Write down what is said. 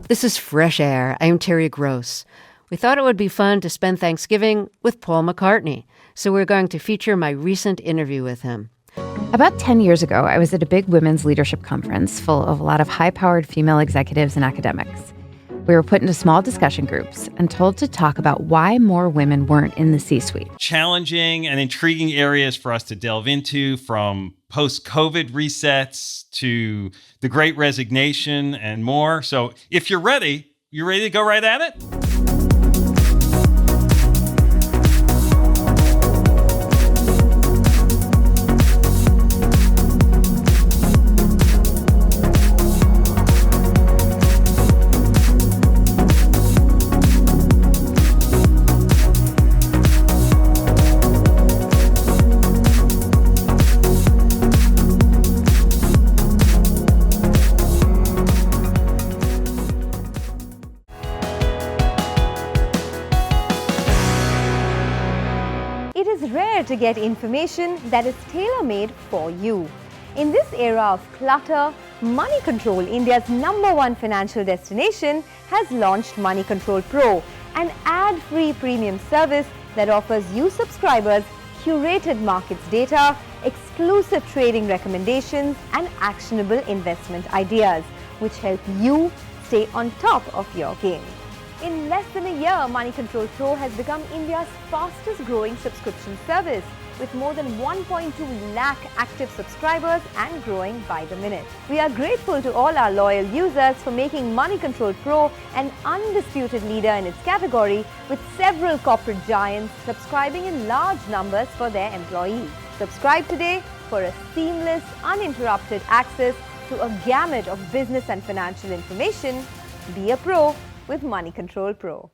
This is Fresh Air. I'm Terry Gross. We thought it would be fun to spend Thanksgiving with Paul McCartney, so we're going to feature my recent interview with him. About 10 years ago, I was at a big women's leadership conference full of a lot of high-powered female executives and academics. We were put into small discussion groups and told to talk about why more women weren't in the C-suite. Challenging and intriguing areas for us to delve into, from post-COVID resets to the Great Resignation and more. So if you're ready to go right at it? It is rare to get information that is tailor-made for you. In this era of clutter, Moneycontrol, India's #1 financial destination, has launched Moneycontrol Pro, an ad-free premium service that offers you subscribers curated markets data, exclusive trading recommendations, and actionable investment ideas, which help you stay on top of your game. In less than a year, Moneycontrol Pro has become India's fastest growing subscription service, with more than 1.2 lakh active subscribers and growing by the minute. We are grateful to all our loyal users for making Moneycontrol Pro an undisputed leader in its category, with several corporate giants subscribing in large numbers for their employees. Subscribe today for a seamless, uninterrupted access to a gamut of business and financial information. Be a pro with Moneycontrol Pro.